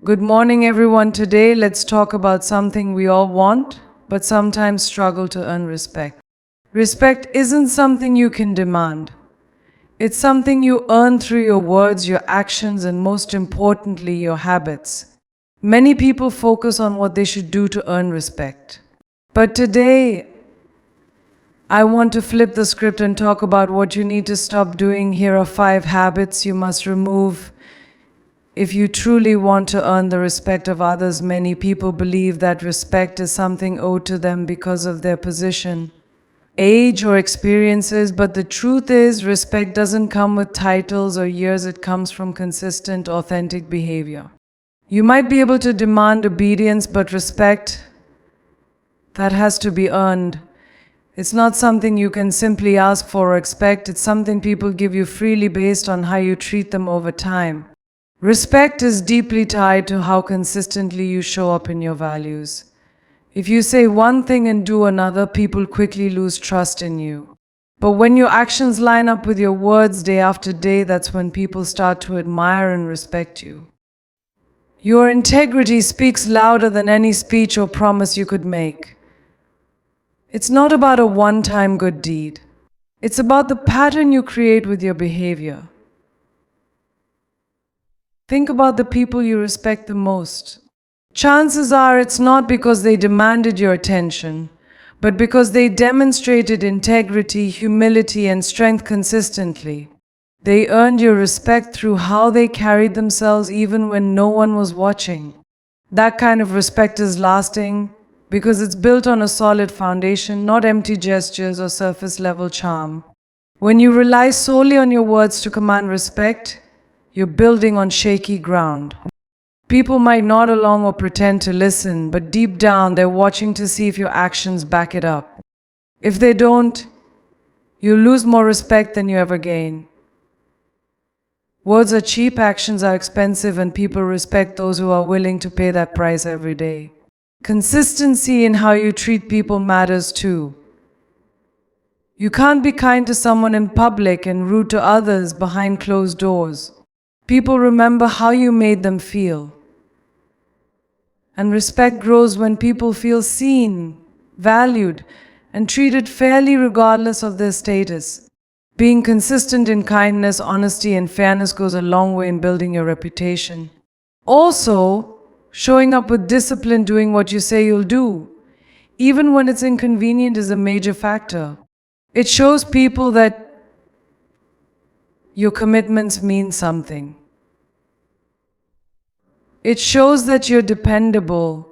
Good morning, everyone. Today, let's talk about something we all want, but sometimes struggle to earn respect. Respect isn't something you can demand. It's something you earn through your words, your actions, and most importantly, your habits. Many people focus on what they should do to earn respect. But today, I want to flip the script and talk about what you need to stop doing. Here are 5 habits you must remove if you truly want to earn the respect of others. Many people believe that respect is something owed to them because of their position, age, or experiences, but the truth is, respect doesn't come with titles or years. It comes from consistent, authentic behavior. You might be able to demand obedience, but respect, that has to be earned. It's not something you can simply ask for or expect. It's something people give you freely based on how you treat them over time. Respect is deeply tied to how consistently you show up in your values. If you say one thing and do another, people quickly lose trust in you. But when your actions line up with your words day after day, that's when people start to admire and respect you. Your integrity speaks louder than any speech or promise you could make. It's not about a one-time good deed. It's about the pattern you create with your behavior. Think about the people you respect the most. Chances are it's not because they demanded your attention, but because they demonstrated integrity, humility, and strength consistently. They earned your respect through how they carried themselves even when no one was watching. That kind of respect is lasting because it's built on a solid foundation, not empty gestures or surface-level charm. When you rely solely on your words to command respect, you're building on shaky ground. People might nod along or pretend to listen, but deep down they're watching to see if your actions back it up. If they don't, you lose more respect than you ever gain. Words are cheap, actions are expensive, and people respect those who are willing to pay that price every day. Consistency in how you treat people matters too. You can't be kind to someone in public and rude to others behind closed doors. People remember how you made them feel. And respect grows when people feel seen, valued, and treated fairly regardless of their status. Being consistent in kindness, honesty, and fairness goes a long way in building your reputation. Also, showing up with discipline, doing what you say you'll do, even when it's inconvenient, is a major factor. It shows people that your commitments mean something. It shows that you're dependable.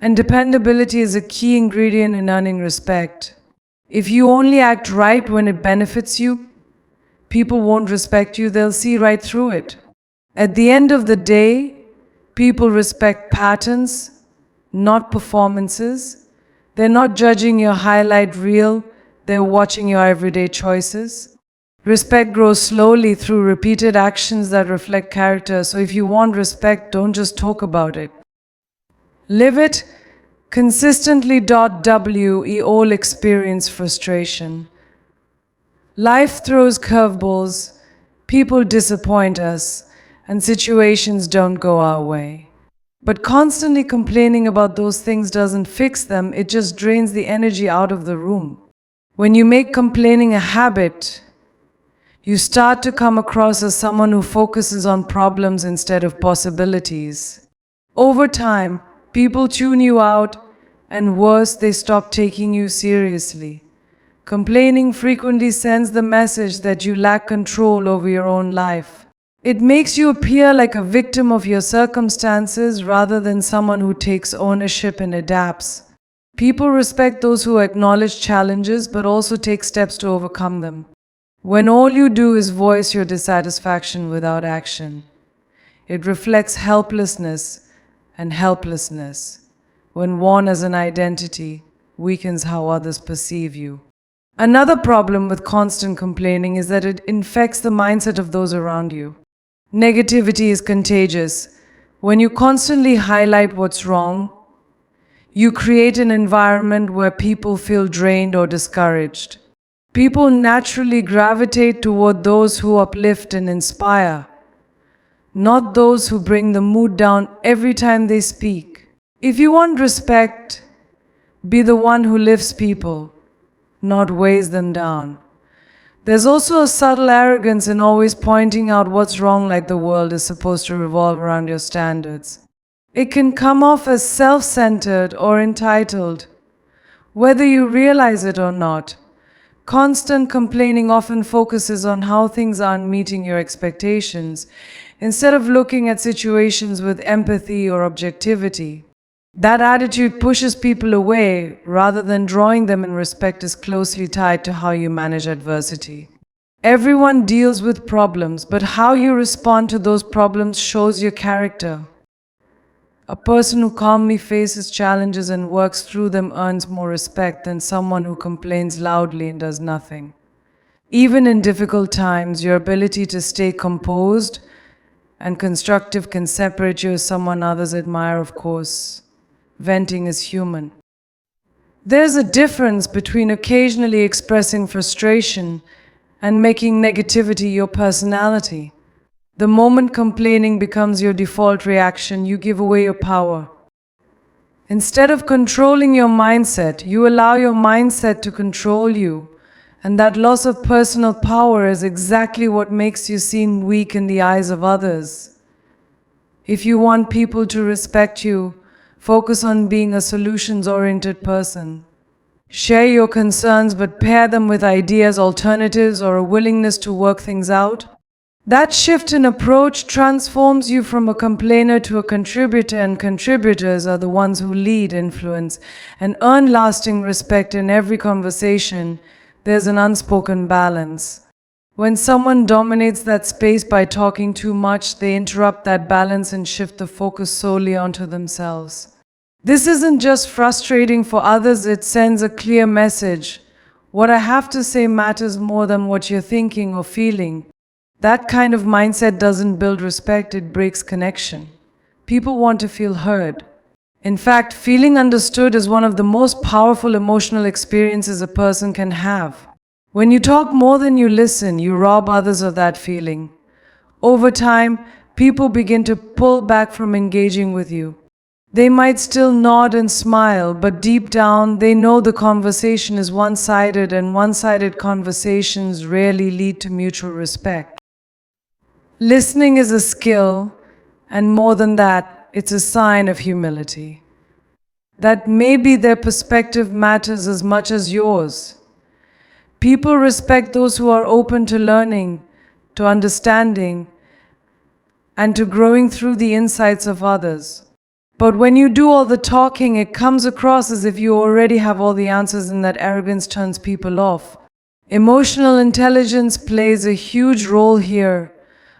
And dependability is a key ingredient in earning respect. If you only act right when it benefits you, people won't respect you. They'll see right through it. At the end of the day, people respect patterns, not performances. They're not judging your highlight reel, they're watching your everyday choices. Respect grows slowly through repeated actions that reflect character. So if you want respect, don't just talk about it. Live it consistently. We all experience frustration. Life throws curveballs, people disappoint us, and situations don't go our way. But constantly complaining about those things doesn't fix them, it just drains the energy out of the room. When you make complaining a habit, you start to come across as someone who focuses on problems instead of possibilities. Over time, people tune you out, and worse, they stop taking you seriously. Complaining frequently sends the message that you lack control over your own life. It makes you appear like a victim of your circumstances rather than someone who takes ownership and adapts. People respect those who acknowledge challenges but also take steps to overcome them. When all you do is voice your dissatisfaction without action, it reflects helplessness, and helplessness, when worn as an identity, weakens how others perceive you. Another problem with constant complaining is that it infects the mindset of those around you. Negativity is contagious. When you constantly highlight what's wrong, you create an environment where people feel drained or discouraged. People naturally gravitate toward those who uplift and inspire, not those who bring the mood down every time they speak. If you want respect, be the one who lifts people, not weighs them down. There's also a subtle arrogance in always pointing out what's wrong, like the world is supposed to revolve around your standards. It can come off as self-centered or entitled, whether you realize it or not. Constant complaining often focuses on how things aren't meeting your expectations, instead of looking at situations with empathy or objectivity. That attitude pushes people away rather than drawing them in. Respect is closely tied to how you manage adversity. Everyone deals with problems, but how you respond to those problems shows your character. A person who calmly faces challenges and works through them earns more respect than someone who complains loudly and does nothing. Even in difficult times, your ability to stay composed and constructive can separate you as someone others admire, of course. Venting is human. There's a difference between occasionally expressing frustration and making negativity your personality. The moment complaining becomes your default reaction, you give away your power. Instead of controlling your mindset, you allow your mindset to control you. And that loss of personal power is exactly what makes you seem weak in the eyes of others. If you want people to respect you, focus on being a solutions-oriented person. Share your concerns, but pair them with ideas, alternatives, or a willingness to work things out. That shift in approach transforms you from a complainer to a contributor, and contributors are the ones who lead, influence, and earn lasting respect. In every conversation, there's an unspoken balance. When someone dominates that space by talking too much, they interrupt that balance and shift the focus solely onto themselves. This isn't just frustrating for others, it sends a clear message. What I have to say matters more than what you're thinking or feeling. That kind of mindset doesn't build respect, it breaks connection. People want to feel heard. In fact, feeling understood is one of the most powerful emotional experiences a person can have. When you talk more than you listen, you rob others of that feeling. Over time, people begin to pull back from engaging with you. They might still nod and smile, but deep down, they know the conversation is one-sided, and one-sided conversations rarely lead to mutual respect. Listening is a skill, and more than that, it's a sign of humility. That maybe their perspective matters as much as yours. People respect those who are open to learning, to understanding, and to growing through the insights of others. But when you do all the talking, it comes across as if you already have all the answers, and that arrogance turns people off. Emotional intelligence plays a huge role here.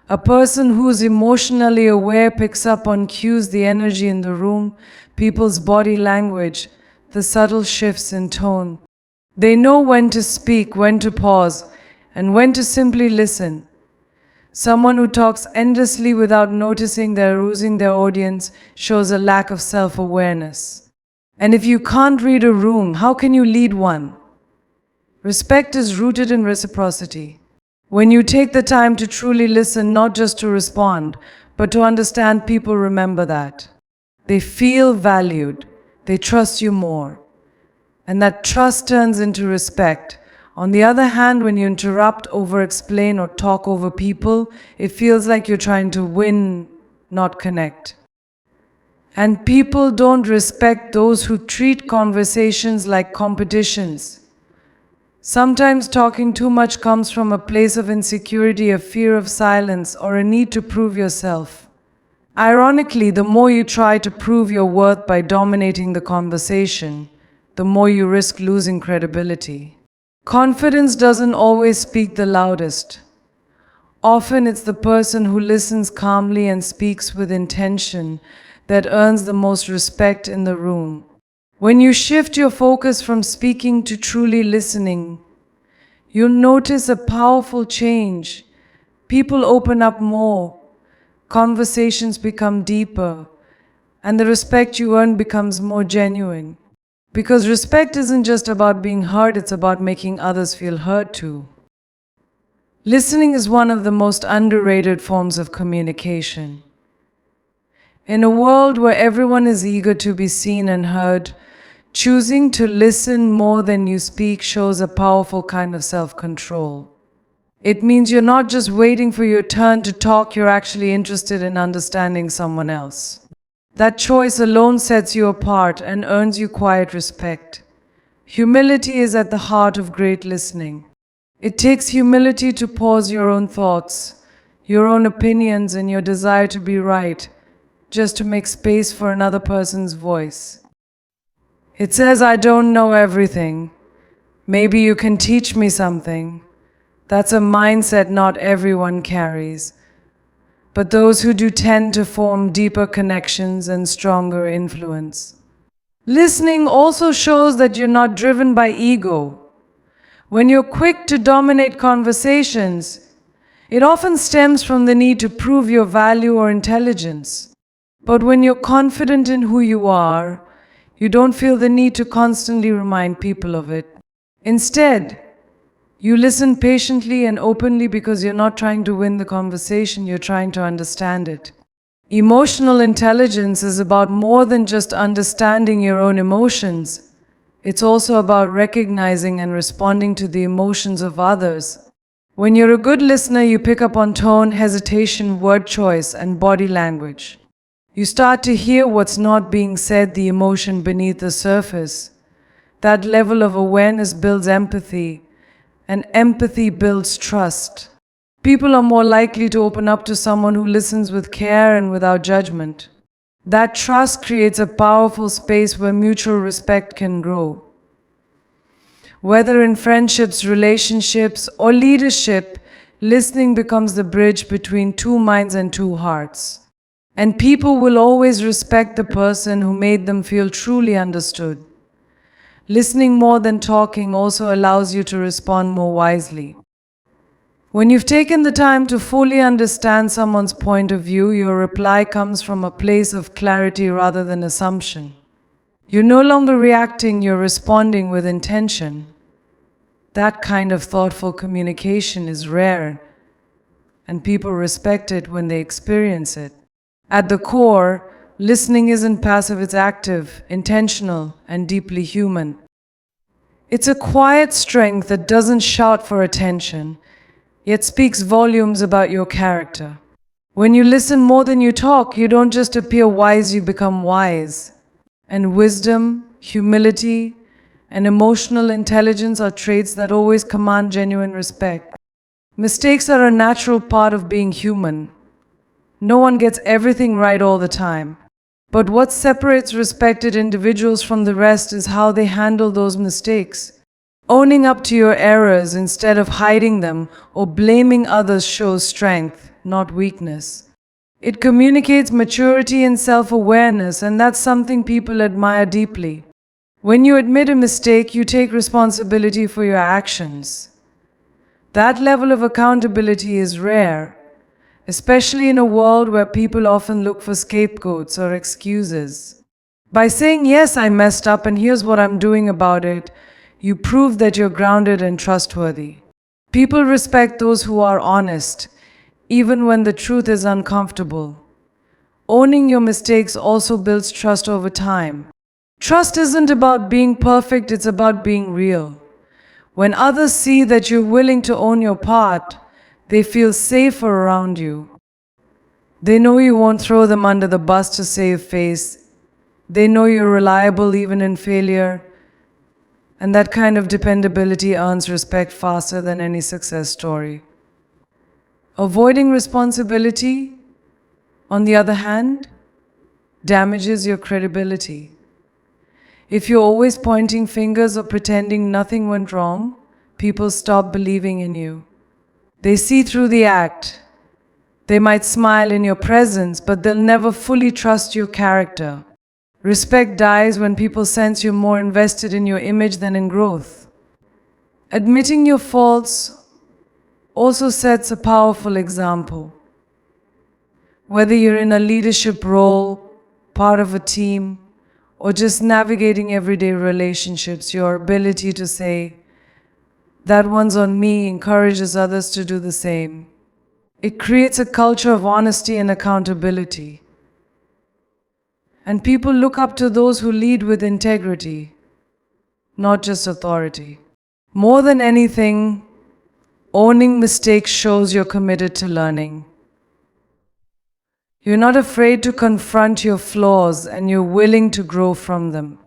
A person who's emotionally aware picks up on cues, the energy in the room, people's body language, the subtle shifts in tone. They know when to speak, when to pause, and when to simply listen. Someone who talks endlessly without noticing they're losing their audience shows a lack of self-awareness. And if you can't read a room, how can you lead one? Respect is rooted in reciprocity. When you take the time to truly listen, not just to respond, but to understand, people remember that. They feel valued. They trust you more. And that trust turns into respect. On the other hand, when you interrupt, over-explain, or talk over people, it feels like you're trying to win, not connect. And people don't respect those who treat conversations like competitions. Sometimes talking too much comes from a place of insecurity, a fear of silence, or a need to prove yourself. Ironically, the more you try to prove your worth by dominating the conversation, the more you risk losing credibility. Confidence doesn't always speak the loudest. Often it's the person who listens calmly and speaks with intention that earns the most respect in the room. When you shift your focus from speaking to truly listening, you'll notice a powerful change. People open up more, conversations become deeper, and the respect you earn becomes more genuine. Because respect isn't just about being heard, it's about making others feel heard too. Listening is one of the most underrated forms of communication. In a world where everyone is eager to be seen and heard, choosing to listen more than you speak shows a powerful kind of self-control. It means you're not just waiting for your turn to talk, you're actually interested in understanding someone else. That choice alone sets you apart and earns you quiet respect. Humility is at the heart of great listening. It takes humility to pause your own thoughts, your own opinions, and your desire to be right, just to make space for another person's voice. It says, I don't know everything. Maybe you can teach me something. That's a mindset not everyone carries. But those who do tend to form deeper connections and stronger influence. Listening also shows that you're not driven by ego. When you're quick to dominate conversations, it often stems from the need to prove your value or intelligence. But when you're confident in who you are, you don't feel the need to constantly remind people of it. Instead, you listen patiently and openly because you're not trying to win the conversation, you're trying to understand it. Emotional intelligence is about more than just understanding your own emotions. It's also about recognizing and responding to the emotions of others. When you're a good listener, you pick up on tone, hesitation, word choice, and body language. You start to hear what's not being said, the emotion beneath the surface. That level of awareness builds empathy, and empathy builds trust. People are more likely to open up to someone who listens with care and without judgment. That trust creates a powerful space where mutual respect can grow. Whether in friendships, relationships, or leadership, listening becomes the bridge between two minds and two hearts. And people will always respect the person who made them feel truly understood. Listening more than talking also allows you to respond more wisely. When you've taken the time to fully understand someone's point of view, your reply comes from a place of clarity rather than assumption. You're no longer reacting, you're responding with intention. That kind of thoughtful communication is rare, and people respect it when they experience it. At the core, listening isn't passive, it's active, intentional, and deeply human. It's a quiet strength that doesn't shout for attention, yet speaks volumes about your character. When you listen more than you talk, you don't just appear wise, you become wise. And wisdom, humility, and emotional intelligence are traits that always command genuine respect. Mistakes are a natural part of being human. No one gets everything right all the time. But what separates respected individuals from the rest is how they handle those mistakes. Owning up to your errors instead of hiding them or blaming others shows strength, not weakness. It communicates maturity and self-awareness, and that's something people admire deeply. When you admit a mistake, you take responsibility for your actions. That level of accountability is rare, especially in a world where people often look for scapegoats or excuses. By saying, yes, I messed up and here's what I'm doing about it, you prove that you're grounded and trustworthy. People respect those who are honest, even when the truth is uncomfortable. Owning your mistakes also builds trust over time. Trust isn't about being perfect, it's about being real. When others see that you're willing to own your part, they feel safer around you. They know you won't throw them under the bus to save face. They know you're reliable even in failure. And that kind of dependability earns respect faster than any success story. Avoiding responsibility, on the other hand, damages your credibility. If you're always pointing fingers or pretending nothing went wrong, people stop believing in you. They see through the act. They might smile in your presence, but they'll never fully trust your character. Respect dies when people sense you're more invested in your image than in growth. Admitting your faults also sets a powerful example. Whether you're in a leadership role, part of a team, or just navigating everyday relationships, your ability to say, That one's on me encourages others to do the same. It creates a culture of honesty and accountability. And people look up to those who lead with integrity, not just authority. More than anything, owning mistakes shows you're committed to learning. You're not afraid to confront your flaws and you're willing to grow from them.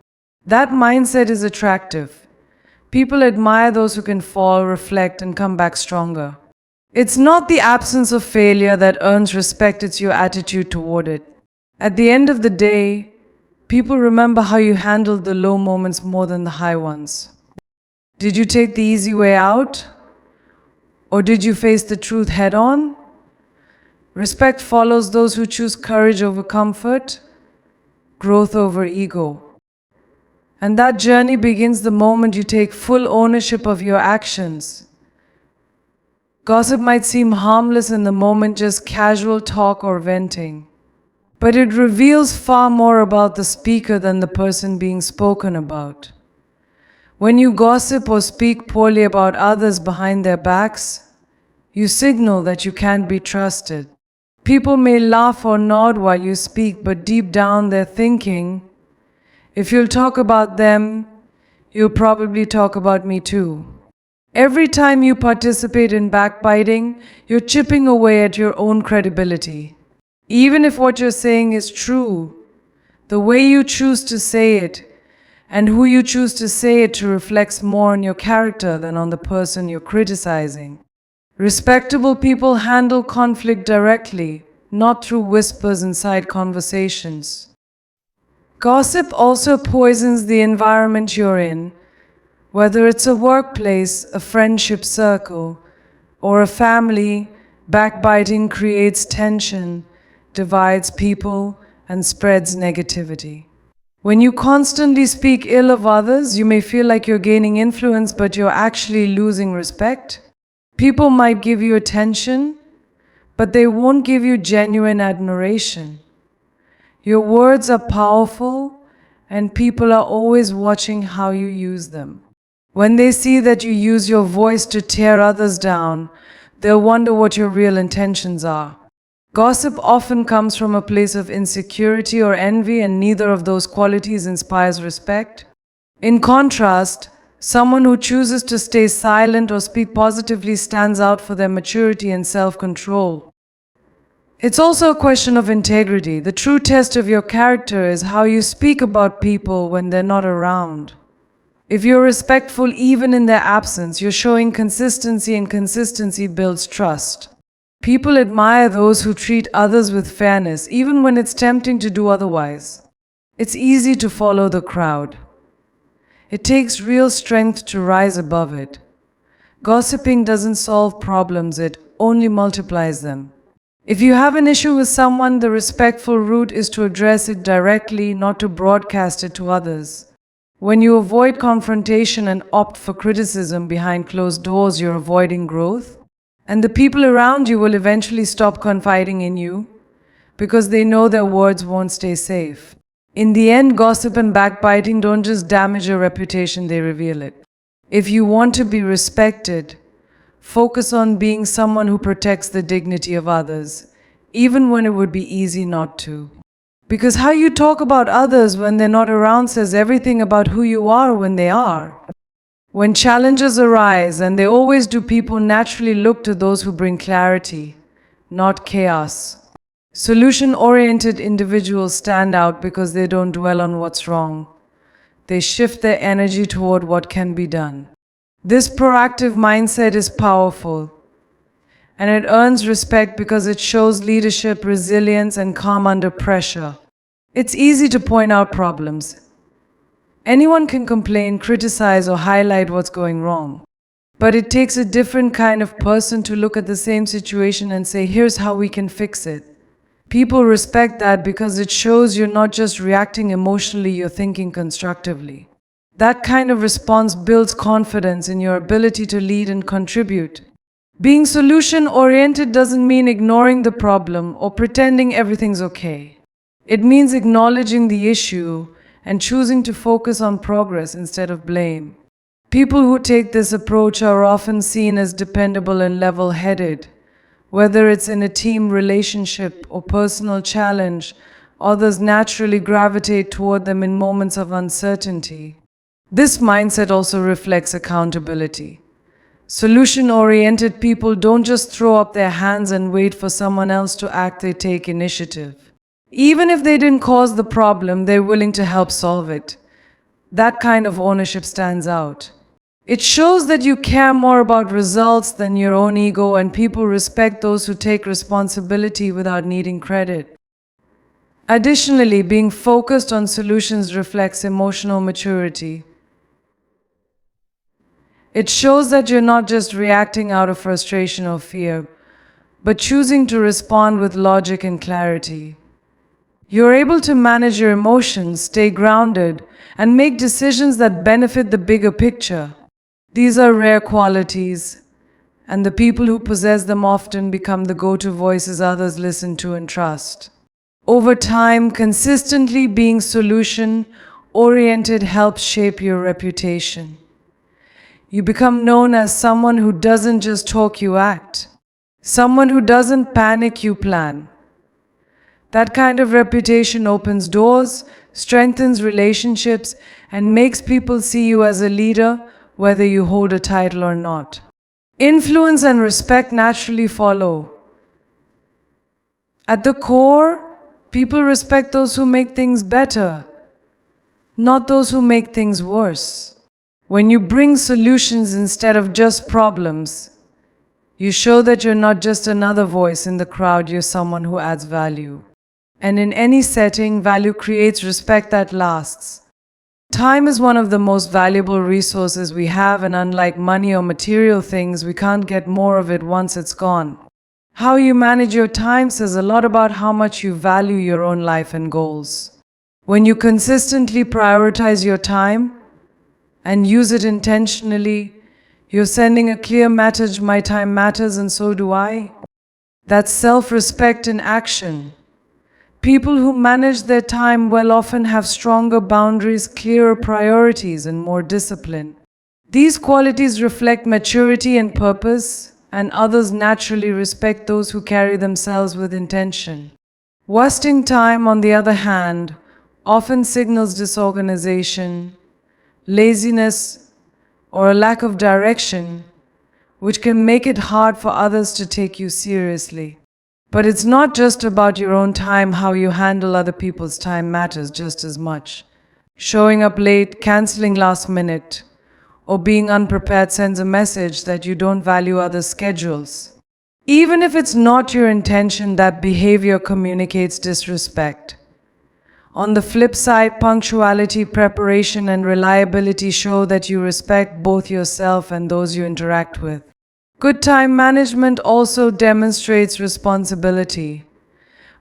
That mindset is attractive. People admire those who can fall, reflect, and come back stronger. It's not the absence of failure that earns respect, it's your attitude toward it. At the end of the day, people remember how you handled the low moments more than the high ones. Did you take the easy way out? Or did you face the truth head on? Respect follows those who choose courage over comfort, growth over ego. And that journey begins the moment you take full ownership of your actions. Gossip might seem harmless in the moment, just casual talk or venting. But it reveals far more about the speaker than the person being spoken about. When you gossip or speak poorly about others behind their backs, you signal that you can't be trusted. People may laugh or nod while you speak, but deep down they're thinking, if you'll talk about them, you'll probably talk about me too. Every time you participate in backbiting, you're chipping away at your own credibility. Even if what you're saying is true, the way you choose to say it and who you choose to say it to reflects more on your character than on the person you're criticizing. Respectable people handle conflict directly, not through whispers inside conversations. Gossip also poisons the environment you're in, whether it's a workplace, a friendship circle, or a family. Backbiting creates tension, divides people, and spreads negativity. When you constantly speak ill of others, you may feel like you're gaining influence, but you're actually losing respect. People might give you attention, but they won't give you genuine admiration. Your words are powerful, and people are always watching how you use them. When they see that you use your voice to tear others down, they'll wonder what your real intentions are. Gossip often comes from a place of insecurity or envy, and neither of those qualities inspires respect. In contrast, someone who chooses to stay silent or speak positively stands out for their maturity and self-control. It's also a question of integrity. The true test of your character is how you speak about people when they're not around. If you're respectful even in their absence, you're showing consistency, and consistency builds trust. People admire those who treat others with fairness, even when it's tempting to do otherwise. It's easy to follow the crowd. It takes real strength to rise above it. Gossiping doesn't solve problems, it only multiplies them. If you have an issue with someone, the respectful route is to address it directly, not to broadcast it to others. When you avoid confrontation and opt for criticism behind closed doors, you're avoiding growth. And the people around you will eventually stop confiding in you because they know their words won't stay safe. In the end, gossip and backbiting don't just damage your reputation, they reveal it. If you want to be respected, focus on being someone who protects the dignity of others, even when it would be easy not to. Because how you talk about others when they're not around says everything about who you are when they are. When challenges arise, and they always do, people naturally look to those who bring clarity, not chaos. Solution-oriented individuals stand out because they don't dwell on what's wrong. They shift their energy toward what can be done. This proactive mindset is powerful, and it earns respect because it shows leadership, resilience, and calm under pressure. It's easy to point out problems. Anyone can complain, criticize, or highlight what's going wrong. But it takes a different kind of person to look at the same situation and say, here's how we can fix it. People respect that because it shows you're not just reacting emotionally, you're thinking constructively. That kind of response builds confidence in your ability to lead and contribute. Being solution-oriented doesn't mean ignoring the problem or pretending everything's okay. It means acknowledging the issue and choosing to focus on progress instead of blame. People who take this approach are often seen as dependable and level-headed. Whether it's in a team relationship or personal challenge, others naturally gravitate toward them in moments of uncertainty. This mindset also reflects accountability. Solution-oriented people don't just throw up their hands and wait for someone else to act, they take initiative. Even if they didn't cause the problem, they're willing to help solve it. That kind of ownership stands out. It shows that you care more about results than your own ego, and people respect those who take responsibility without needing credit. Additionally, being focused on solutions reflects emotional maturity. It shows that you're not just reacting out of frustration or fear, but choosing to respond with logic and clarity. You're able to manage your emotions, stay grounded, and make decisions that benefit the bigger picture. These are rare qualities, and the people who possess them often become the go-to voices others listen to and trust. Over time, consistently being solution-oriented helps shape your reputation. You become known as someone who doesn't just talk, you act. Someone who doesn't panic, you plan. That kind of reputation opens doors, strengthens relationships, and makes people see you as a leader, whether you hold a title or not. Influence and respect naturally follow. At the core, people respect those who make things better, not those who make things worse. When you bring solutions instead of just problems, you show that you're not just another voice in the crowd, you're someone who adds value. And in any setting, value creates respect that lasts. Time is one of the most valuable resources we have, and unlike money or material things, we can't get more of it once it's gone. How you manage your time says a lot about how much you value your own life and goals. When you consistently prioritize your time and use it intentionally, you're sending a clear message: my time matters and so do I. That's self-respect in action. People who manage their time well often have stronger boundaries, clearer priorities, and more discipline. These qualities reflect maturity and purpose, and others naturally respect those who carry themselves with intention. Wasting time, on the other hand, often signals disorganization, laziness, or a lack of direction, which can make it hard for others to take you seriously. But it's not just about your own time. How you handle other people's time matters just as much. Showing up late, canceling last minute, or being unprepared sends a message that you don't value others' schedules. Even if it's not your intention, that behavior communicates disrespect. On the flip side, punctuality, preparation, and reliability show that you respect both yourself and those you interact with. Good time management also demonstrates responsibility.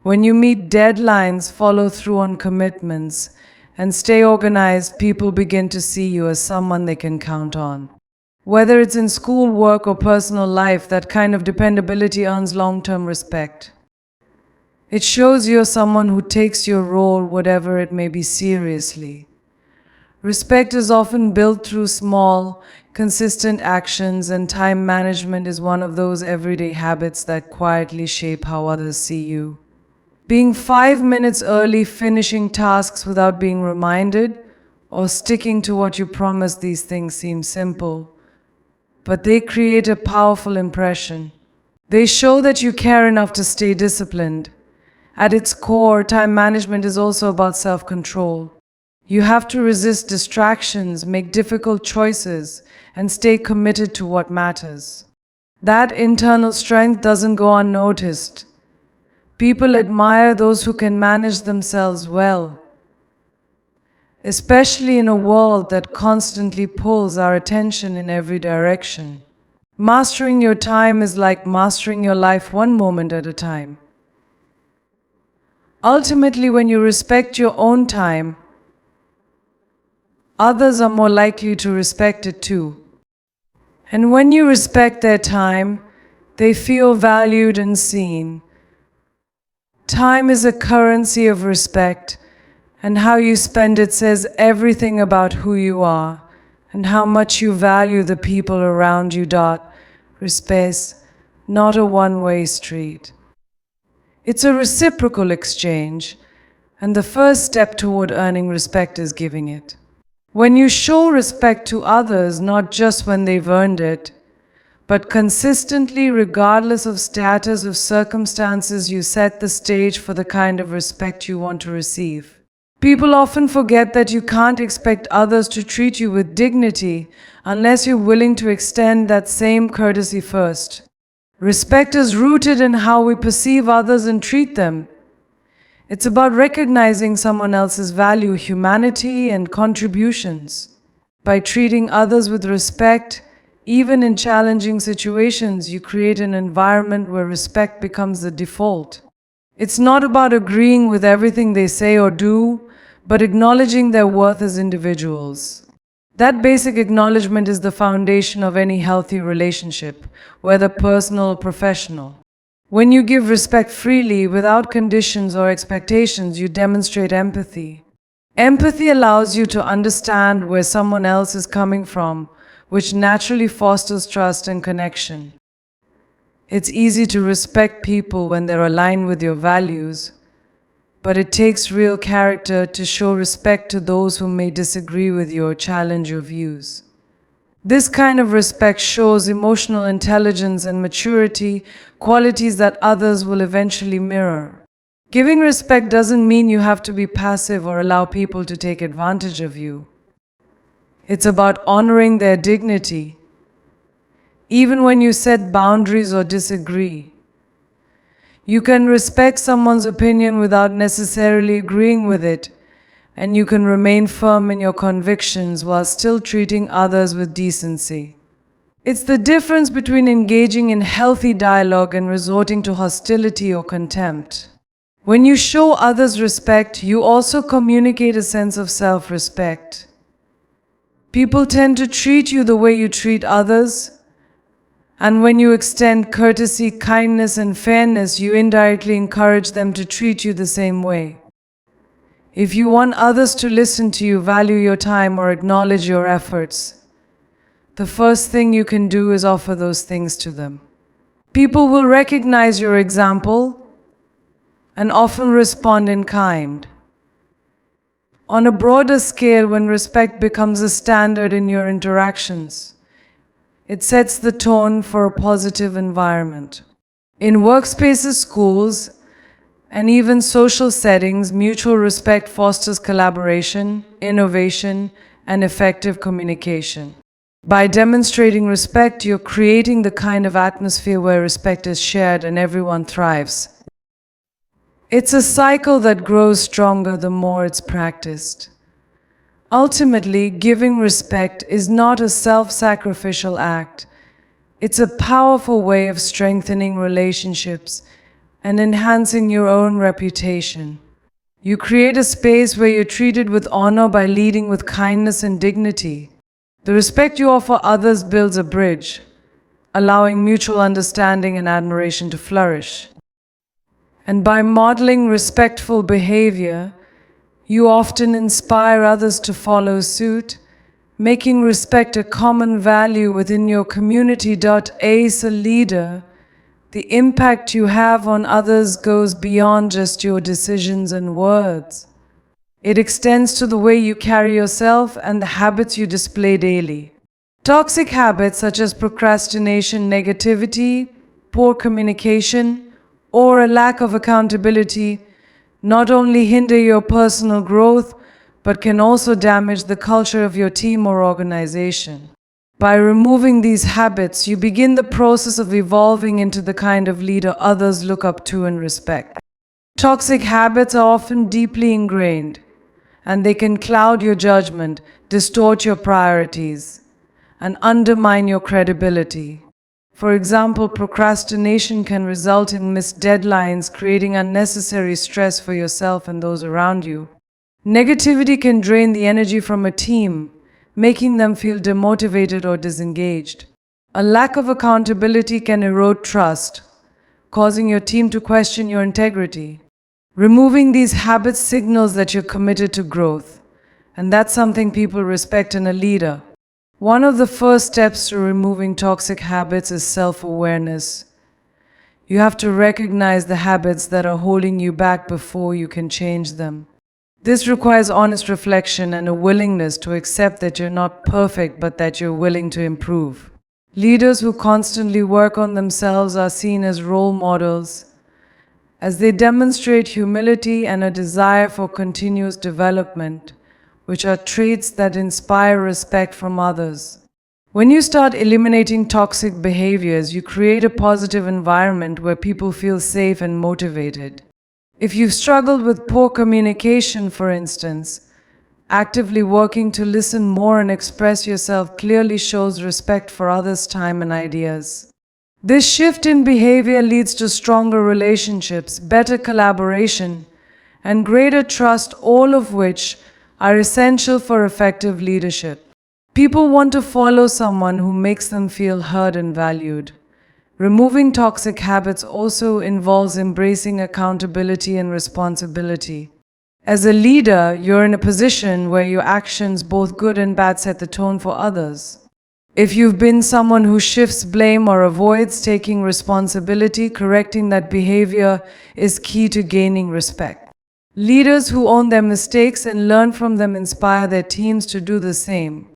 When you meet deadlines, follow through on commitments, and stay organized, people begin to see you as someone they can count on. Whether it's in school, work, or personal life, that kind of dependability earns long-term respect. It shows you're someone who takes your role, whatever it may be, seriously. Respect is often built through small, consistent actions, and time management is one of those everyday habits that quietly shape how others see you. Being 5 minutes early, finishing tasks without being reminded, or sticking to what you promised, these things seem simple, but they create a powerful impression. They show that you care enough to stay disciplined. At its core, time management is also about self-control. You have to resist distractions, make difficult choices, and stay committed to what matters. That internal strength doesn't go unnoticed. People admire those who can manage themselves well, especially in a world that constantly pulls our attention in every direction. Mastering your time is like mastering your life, one moment at a time. Ultimately, when you respect your own time, others are more likely to respect it too. And when you respect their time, they feel valued and seen. Time is a currency of respect, and how you spend it says everything about who you are and how much you value the people around you. Respect, not a one-way street. It's a reciprocal exchange, and the first step toward earning respect is giving it. When you show respect to others, not just when they've earned it, but consistently, regardless of status or circumstances, you set the stage for the kind of respect you want to receive. People often forget that you can't expect others to treat you with dignity unless you're willing to extend that same courtesy first. Respect is rooted in how we perceive others and treat them. It's about recognizing someone else's value, humanity, and contributions. By treating others with respect, even in challenging situations, you create an environment where respect becomes the default. It's not about agreeing with everything they say or do, but acknowledging their worth as individuals. That basic acknowledgement is the foundation of any healthy relationship, whether personal or professional. When you give respect freely, without conditions or expectations, you demonstrate empathy. Empathy allows you to understand where someone else is coming from, which naturally fosters trust and connection. It's easy to respect people when they're aligned with your values, but it takes real character to show respect to those who may disagree with you or challenge your views. This kind of respect shows emotional intelligence and maturity, qualities that others will eventually mirror. Giving respect doesn't mean you have to be passive or allow people to take advantage of you. It's about honoring their dignity, even when you set boundaries or disagree. You can respect someone's opinion without necessarily agreeing with it, and you can remain firm in your convictions while still treating others with decency. It's the difference between engaging in healthy dialogue and resorting to hostility or contempt. When you show others respect, you also communicate a sense of self-respect. People tend to treat you the way you treat others, and when you extend courtesy, kindness, and fairness, you indirectly encourage them to treat you the same way. If you want others to listen to you, value your time, or acknowledge your efforts, the first thing you can do is offer those things to them. People will recognize your example and often respond in kind. On a broader scale, when respect becomes a standard in your interactions, it sets the tone for a positive environment. In workspaces, schools, and even social settings, mutual respect fosters collaboration, innovation, and effective communication. By demonstrating respect, you're creating the kind of atmosphere where respect is shared and everyone thrives. It's a cycle that grows stronger the more it's practiced. Ultimately, giving respect is not a self-sacrificial act. It's a powerful way of strengthening relationships and enhancing your own reputation. You create a space where you're treated with honor by leading with kindness and dignity. The respect you offer others builds a bridge, allowing mutual understanding and admiration to flourish. And by modeling respectful behavior, you often inspire others to follow suit, making respect a common value within your community. As a leader, the impact you have on others goes beyond just your decisions and words. It extends to the way you carry yourself and the habits you display daily. Toxic habits such as procrastination, negativity, poor communication, or a lack of accountability not only hinder your personal growth, but can also damage the culture of your team or organization. By removing these habits, you begin the process of evolving into the kind of leader others look up to and respect. Toxic habits are often deeply ingrained, and they can cloud your judgment, distort your priorities, and undermine your credibility. For example, procrastination can result in missed deadlines, creating unnecessary stress for yourself and those around you. Negativity can drain the energy from a team, making them feel demotivated or disengaged. A lack of accountability can erode trust, causing your team to question your integrity. Removing these habits signals that you're committed to growth, and that's something people respect in a leader. One of the first steps to removing toxic habits is self-awareness. You have to recognize the habits that are holding you back before you can change them. This requires honest reflection and a willingness to accept that you're not perfect, but that you're willing to improve. Leaders who constantly work on themselves are seen as role models, as they demonstrate humility and a desire for continuous development, which are traits that inspire respect from others. When you start eliminating toxic behaviors, you create a positive environment where people feel safe and motivated. If you've struggled with poor communication, for instance, actively working to listen more and express yourself clearly shows respect for others' time and ideas. This shift in behavior leads to stronger relationships, better collaboration, and greater trust, all of which are essential for effective leadership. People want to follow someone who makes them feel heard and valued. Removing toxic habits also involves embracing accountability and responsibility. As a leader, you're in a position where your actions, both good and bad, set the tone for others. If you've been someone who shifts blame or avoids taking responsibility, correcting that behavior is key to gaining respect. Leaders who own their mistakes and learn from them inspire their teams to do the same.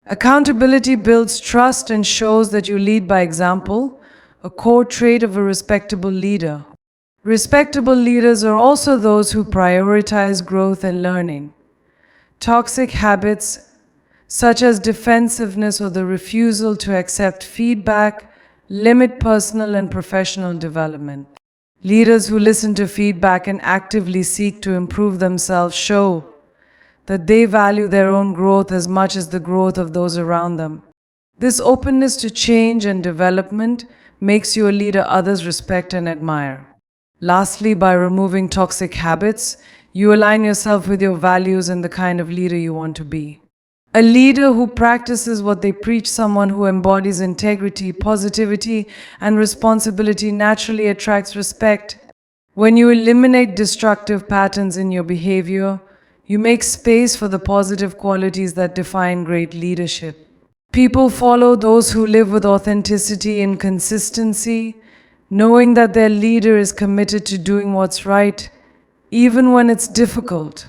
Accountability builds trust and shows that you lead by example, a core trait of a respectable leader. Respectable leaders are also those who prioritize growth and learning. Toxic habits, such as defensiveness or the refusal to accept feedback, limit personal and professional development. Leaders who listen to feedback and actively seek to improve themselves show that they value their own growth as much as the growth of those around them. This openness to change and development makes you a leader others respect and admire. Lastly, by removing toxic habits, you align yourself with your values and the kind of leader you want to be. A leader who practices what they preach, someone who embodies integrity, positivity, and responsibility, naturally attracts respect. When you eliminate destructive patterns in your behavior, you make space for the positive qualities that define great leadership. People follow those who live with authenticity and consistency, knowing that their leader is committed to doing what's right, even when it's difficult.